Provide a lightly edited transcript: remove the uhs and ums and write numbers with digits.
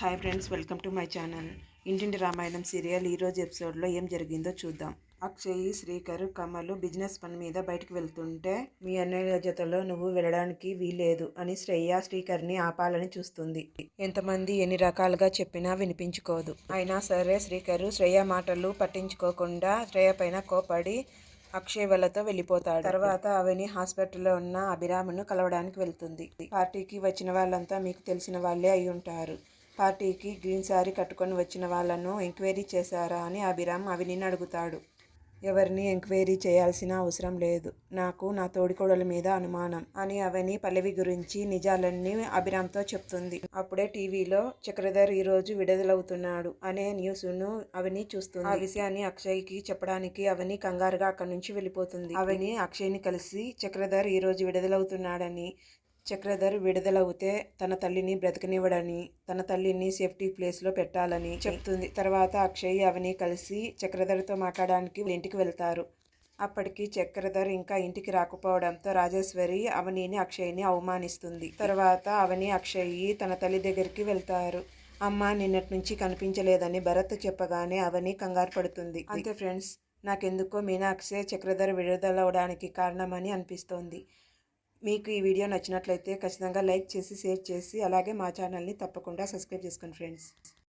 Hi friends, welcome to my channel. ఇంటింటి Ramayanam serial ఈరోజు ఎపిసోడ్లో ఏం జరిగిందో చూద్దాం. అక్షయ్, శ్రీకర్, కమలు బిజినెస్ పని మీద బయటకు వెళ్తుంటే మీ అన్నయ్య జతలో నువ్వు వెళ్ళడానికి వీల్లేదు అని శ్రేయ శ్రీకర్ని ఆపాలని చూస్తుంది. ఎంతమంది ఎన్ని రకాలుగా చెప్పినా వినిపించుకోదు. అయినా సరే శ్రీకర్ శ్రేయ మాటలు పట్టించుకోకుండా శ్రేయ పైన కోపడి అక్షయ్ వాళ్ళతో వెళ్ళిపోతాడు. తర్వాత అవని హాస్పిటల్లో ఉన్న అభిరామ్ను కలవడానికి వెళ్తుంది. పార్టీకి వచ్చిన వాళ్ళంతా మీకు తెలిసిన వాళ్ళే అయి ఉంటారు. పార్టీకి గ్రీన్ శారీ కట్టుకొని వచ్చిన వాళ్ళను ఎంక్వైరీ చేశారా అని అభిరామ్ అవనిని అడుగుతాడు. ఎవరిని ఎంక్వైరీ చేయాల్సిన అవసరం లేదు, నాకు నా తోడికోడల మీద అనుమానం అని అవని పల్లవి గురించి నిజాలన్నీ అభిరామ్తో చెప్తుంది. అప్పుడే టీవీలో చక్రధర్ ఈరోజు విడుదలవుతున్నాడు అనే న్యూస్ను అవని చూస్తుంది. ఆ విషయాన్ని అక్షయ్కి చెప్పడానికి అవని కంగారుగా అక్కడి నుంచి వెళ్ళిపోతుంది. అవని అక్షయ్ని కలిసి చక్రధర్ ఈరోజు విడుదలవుతున్నాడని, చక్రధర్ విడుదలవుతే తన తల్లిని బ్రతకనివ్వడని, తన తల్లిని సేఫ్టీ ప్లేస్లో పెట్టాలని చెప్తుంది. తర్వాత అక్షయ్ అవని కలిసి చక్రధర్తో మాట్లాడడానికి ఇంటికి వెళ్తారు. అప్పటికి చక్రధర్ ఇంకా ఇంటికి రాకపోవడంతో రాజేశ్వరి అవనిని అక్షయ్ని అవమానిస్తుంది. తర్వాత అవని అక్షయ్ తన తల్లి దగ్గరికి వెళ్తారు. అమ్మ నిన్నటి నుంచి కనిపించలేదని భరత్ చెప్పగానే అవని కంగారు పడుతుంది. అంతే ఫ్రెండ్స్, నాకెందుకో మీనాక్షి చక్రధర్ విడుదలవడానికి కారణమని అనిపిస్తోంది. మీకు ఈ వీడియో నచ్చినట్లయితే ఖచ్చితంగా లైక్ చేసి షేర్ చేసి అలాగే మా ఛానల్ని తప్పకుండా సబ్స్క్రైబ్ చేసుకోండి ఫ్రెండ్స్.